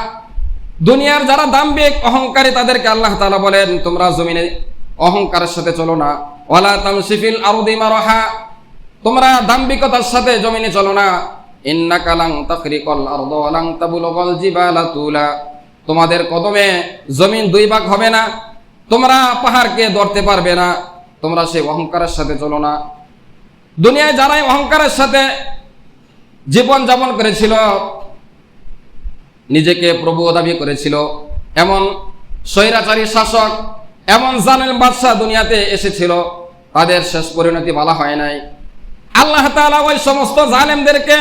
দুনিয়ার যারা দাম্ভিক অহংকারী তাদেরকে আল্লাহ তাআলা বলেন, তোমরা জমিনে অহংকারের সাথে চলো না। ওয়ালা তামশি ফিল আরদি মারহা, তোমরা দাম্ভিকতার সাথে জমিনে চলো না। ইন্নাকা লান তাখরিকাল আরদা ওয়া লান তাবলুগাল জিবালা তুলা, তোমাদের কদমে জমিন দুই ভাগ হবে না, তোমরা পাহাড়কে ধরতে পারবে না। তোমরা সেই অহংকারের সাথে চলো না। দুনিয়ায় যারাই অহংকারের সাথে জীবন যাপন করেছিল, নিজেকে প্রভু দাবি করেছিল, এমন স্বৈরাচারী শাসক, এমন জালেম বাদশা দুনিয়াতে এসেছিল, তাদের শেষ পরিণতি ভালো হয় নাই। আল্লাহ তাআলা ওই সমস্ত জালেমদেরকে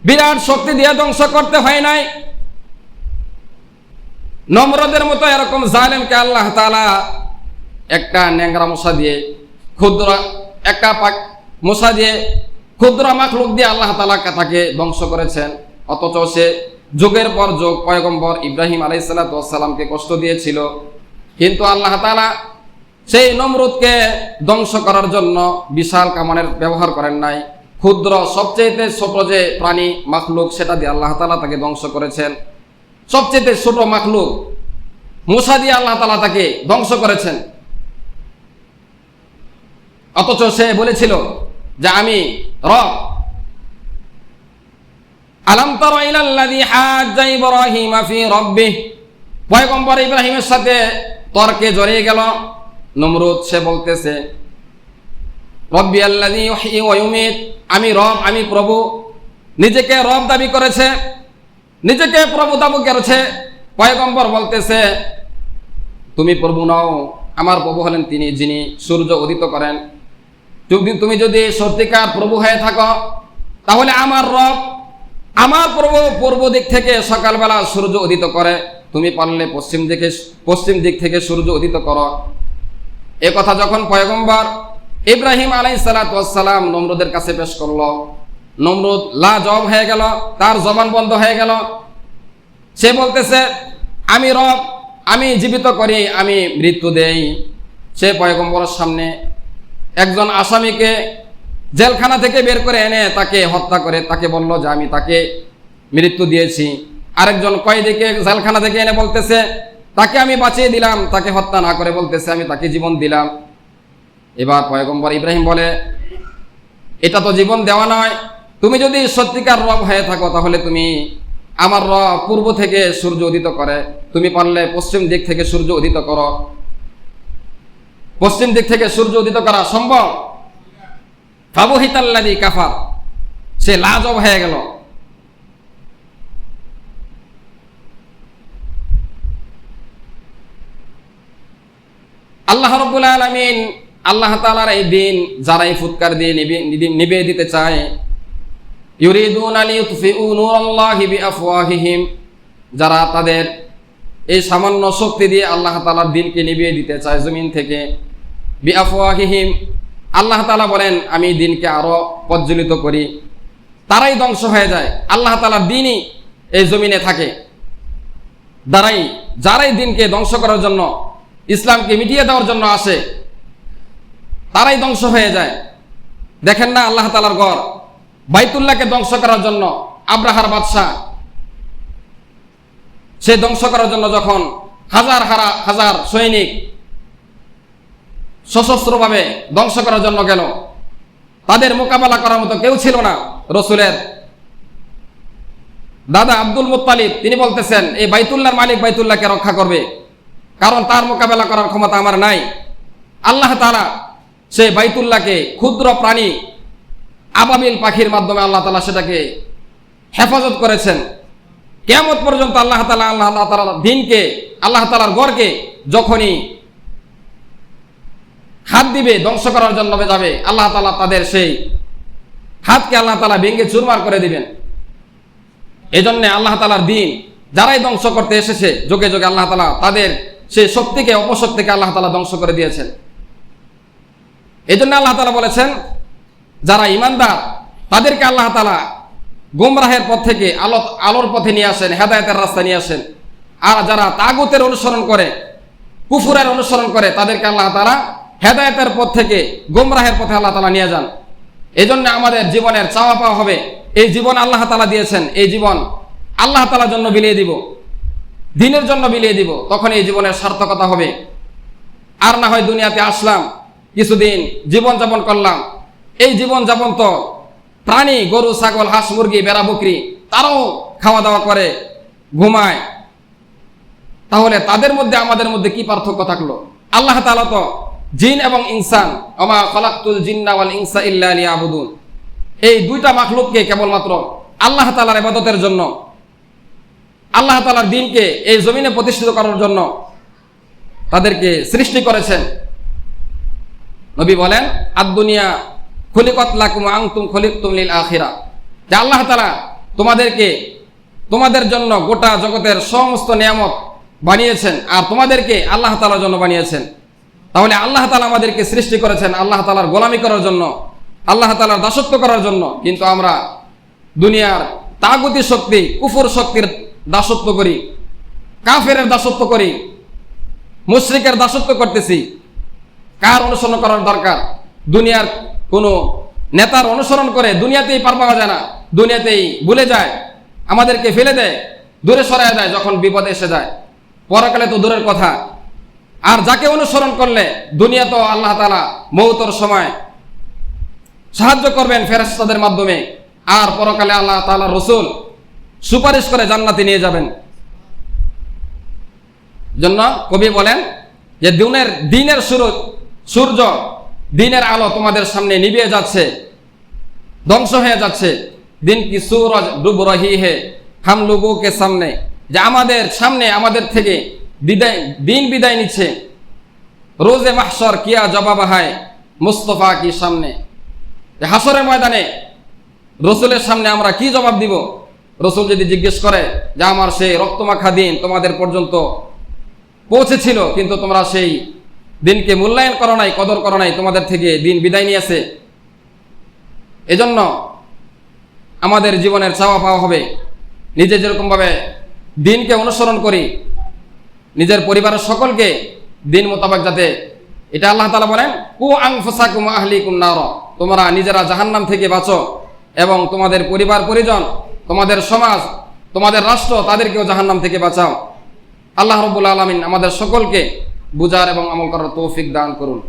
বিরাট শক্তি দিয়ে ধ্বংস করতে হয় নাই। নমরুদের মতো এরকম জালেমকে আল্লাহ তাআলা একটা ন্যাংরা মশা দিয়ে, ক্ষুদ্র একটা মশা দিয়ে, ক্ষুদ্র মাখলুক দিয়ে আল্লাহ তাআলা তাকে ধ্বংস করেছেন। অথচ সে যুগের পর যুগ পয়গম্বর ইব্রাহিম আলাইহিস সালাতু ওয়াস সালামকে কষ্ট দিয়েছিল, কিন্তু আল্লাহ তাআলা সেই নমরুদকে ধ্বংস করার জন্য বিশাল কামানের ব্যবহার করেন নাই। ক্ষুদ্র সবচেয়ে ছোট যে প্রাণী মাখলুক, সেটা দিয়ে আল্লাহ তাআলা তাকে ধ্বংস করেছেন। সবচেয়ে ছোট মাখলুক মূসা দিয়ে আল্লাহ তাআলা তাকে ধ্বংস করেছেন। অথচ সে বলেছিল যে আমি রব। আলাম তারা ইলাল্লাযী হাজ্জা ইব্রাহিম ফি রাব্বিহ, পয়গম্বর ইব্রাহিমের সাথে তর্কে জড়িয়ে গেল নমরুদ। সে বলতেছে, রব্বি আল্লাযী ইউহয়ী ওয়া ইউমীত, আমি রব, আমি প্রভু। নিজেকে রব দাবি করেছে, নিজেকে প্রভু দাবি করেছে। পয়গম্বর বলতেছে, তুমি প্রভু নও, আমার প্রভু হলেন তিনি যিনি সূর্য উদিত করেন। তুমি যদি সত্যিকার প্রভু হয়ে থাকো, তাহলে আমার রব, আমার প্রভু পূর্ব দিক থেকে সকালবেলা সূর্য উদিত করে, তুমি পারলে পশ্চিম দিক থেকে সূর্য উদিত করো। এ কথা যখন পয়গম্বর ইব্রাহিম আলাইহিস সালাতু ওয়াস সালাম নমরুদের কাছে পেশ করলো, নমরুদ লাজবাব হয়ে গেল, তার জবান বন্ধ হয়ে গেল। সে বলতেছে, আমি রব, আমি জীবিত করি, আমি মৃত্যু দেই। সে পয়গম্বরের সামনে একজন আসামিকে জেলখানা থেকে বের করে এনে তাকে হত্যা করে, তাকে বলল যে আমি তাকে মৃত্যু দিয়েছি। আরেকজন কয়েদিকে জেলখানা থেকে এনে বলতেছে, তাকে আমি বাঁচিয়ে দিলাম, তাকে হত্যা না করে বলতেছে আমি তাকে জীবন দিলাম। এবার পয়গম্বর ইব্রাহিম বলে, এটা তো জীবন দেওয়া নয়, তুমি যদি সত্যিকার রব হয়ে থাকো, তাহলে তুমি আমার রব পূর্ব থেকে সূর্য উদিত করে, তুমি পারলে পশ্চিম দিক থেকে সূর্য উদিত করো। পশ্চিম দিক থেকে সূর্য উদিত করা সম্ভব? ফাবুহিতাল্লাযী কাফার, সে লাজব হয়ে গেল। আল্লাহ রাব্বুল আলামিন, আল্লাহ তাআলার এই দিন যারাই ফুৎকার দিয়ে নিভিয়ে দিতে চায়, ইউরিদুনা লিইউতফিউ নূরাল্লাহি বিআফওয়াহিহিম, যারা তাদের এই সামান্য শক্তি দিয়ে আল্লাহ তাআলার দ্বীনকে নিভিয়ে দিতে চায় জমিন থেকে, বিআফওয়াহিহিম, আল্লাহ তাআলা বলেন আমি দ্বীনকে আরো প্রজ্বলিত করি, তারাই ধ্বংস হয়ে যায়। আল্লাহ তাআলার দ্বীনই এই জমিনে থাকে, যারাই দ্বীনকে ধ্বংস করার জন্য, ইসলামকে মিটিয়ে দেওয়ার জন্য আসে, তারাই ধ্বংস হয়ে যায়। দেখেন না আল্লাহ তাআলার ঘর বাইতুল্লাহকে ধ্বংস করার জন্য আব্রাহার বাদশাহ, সে ধ্বংস করার জন্য যখন হাজার হাজার সৈনিক সশস্ত্রভাবে ধ্বংস করার জন্য গেল, তাদের মোকাবেলা করার মতো কেউ ছিল না। রসুলের দাদা আব্দুল মুত্তালিব তিনি বলতেছেন এই বাইতুল্লাহর মালিক বাইতুল্লাহকে রক্ষা করবে, কারণ তার মোকাবেলা করার ক্ষমতা আমার নাই। আল্লাহ তাআলা সেই বাইতুল্লাহকে ক্ষুদ্র প্রাণী আবাবিল পাখির মাধ্যমে আল্লাহ তাআলা সেটাকে হেফাজত করেছেন। কিয়ামত পর্যন্ত আল্লাহ তাআলার দ্বীনকে, আল্লাহ তাআলার ঘরকে যখনই হাত দিবে ধ্বংস করার জন্য যাবে, আল্লাহ তাআলা তাদের সেই হাতকে আল্লাহ তাআলা ভেঙে চুরমার করে দিবেন। এজন্য আল্লাহ তাআলার দ্বীন যারাই ধ্বংস করতে এসেছে যুগে যুগে আল্লাহ তাআলা তাদের সেই শক্তিকে, অপশক্তিকে আল্লাহ তাআলা ধ্বংস করে দিয়েছেন। এজন্য আল্লাহ তাআলা বলেছেন যারা ঈমানদার তাদেরকে আল্লাহ তাআলা গোমরাহের পথ থেকে আলোর পথে নিয়ে আসেন, হেদায়েতের রাস্তা নিয়ে আসেন। আর যারা তাগুতের অনুসরণ করে, কুফুরের অনুসরণ করে, তাদেরকে আল্লাহ তাআলা হেদায়েতের পথ থেকে গোমরাহের পথে আল্লাহ তাআলা নিয়ে যান। এজন্য আমাদের জীবনের চাওয়া পাওয়া হবে, এই জীবন আল্লাহ তাআলা দিয়েছেন, এই জীবন আল্লাহ তাআলার জন্য বিলিয়ে দিব, দ্বীনের জন্য বিলিয়ে দিব, তখন এই জীবনের সার্থকতা হবে। আর না হয় দুনিয়াতে আসলাম, কিছুদিন জীবন যাপন করলাম, এই জীবন যাপন তো প্রাণী, গরু, ছাগল, হাঁস, মুরগি, বেড়া, বকরি, তারাও খাওয়া দাওয়া করে, ঘুমায়, তাহলে তাদের মধ্যে আমাদের মধ্যে কি পার্থক্য থাকলো? আল্লাহ তাআলা তো জিন এবং ইনসান, ওমা খালাকতুল জিন্না ওয়াল ইনসা ইল্লা লিয়াবুদুন, এই দুইটা মাখলুককে কেবলমাত্র আল্লাহ তাআলার ইবাদতের জন্য, আল্লাহ তাআলার দ্বীনকে এই জমিনে প্রতিষ্ঠিত করার জন্য তাদেরকে সৃষ্টি করেছেন। নবী বলেন আদ-দুনিয়া খুলিকাত লাকুম ওয়া আনতুম খুলিকতুম লিল আখিরা, যে আল্লাহ তাআলা তোমাদের জন্য গোটা জগতের সমস্ত নিয়ামত বানিয়েছেন, আর তোমাদেরকে আল্লাহ তাআলার জন্য বানিয়েছেন। তাহলে আল্লাহ তাআলা আমাদেরকে সৃষ্টি করেছেন আল্লাহ তাআলার গোলামি করার জন্য, আল্লাহ তাআলার দাসত্ব করার জন্য। কিন্তু আমরা দুনিয়ার তাগুতি শক্তি, কুফর শক্তির দাসত্ব করি, কাফেরের দাসত্ব করি, মুশরিকের দাসত্ব করতেছি। কার অনুসরণ করার দরকার? দুনিয়ার কোনো নেতার অনুসরণ করে দুনিয়াতেই পার পাওয়া যায় না, দুনিয়াতেই ভুলে যায়, আমাদেরকে ফেলে দেয়, দূরে সরায় দেয় যখন বিপদ এসে যায়, পরকালে তো দূরের কথা। আর যাকে অনুসরণ করলে দুনিয়া তো আল্লাহ তাআলা মওতের সময় সাহায্য করবেন ফেরেশতাদের মাধ্যমে, আর পরকালে আল্লাহ তাআলার রাসূল সুপারিশ করে জান্নাতে নিয়ে যাবেন। জন্য কবি বলেন যে দিনের সূর্য, দিনের আলো তোমাদের সামনে নিভিয়ে যাচ্ছে, ধ্বংস হয়ে যাচ্ছে। দিন কি সূরজ ডুব রহি হে হাম লোগোं के সামনে, যে আমাদের সামনে, আমাদের থেকে দিন বিদায় নিচ্ছে। রোজে মাহশর কিয়া জবাব হায় মুস্তফা কি সামনে, যে হাসরের ময়দানে রসুলের সামনে আমরা কি জবাব দিব? রসুল যদি জিজ্ঞেস করে যে আমার সেই রক্তমাখা দিন তোমাদের পর্যন্ত পৌঁছেছিল, কিন্তু তোমরা সেই দিনকে মূল্যায়ন করো নাই, কদর করো নাই, তোমাদের থেকে দিন বিদায় নিয়েছে। এজন্য আমাদের জীবনের চাওয়া পাওয়া হবে নিজে যেরকমভাবে দিনকে অনুসরণ করি, নিজের পরিবারের সকলকে দিন মোতাবেক যাতে, এটা আল্লাহ তাআলা বলেন কু আনফুসাকুম ওয়া আহলিকুম নার, তোমরা নিজেরা জাহান্নাম থেকে বাঁচো এবং তোমাদের পরিবার পরিজন, তোমাদের সমাজ, তোমাদের রাষ্ট্র, তাদেরকেও জাহান্নাম থেকে বাঁচাও। আল্লাহ রাব্বুল আলামিন আমাদের সকলকে বুঝার এবং আমল করার তৌফিক দান করুন।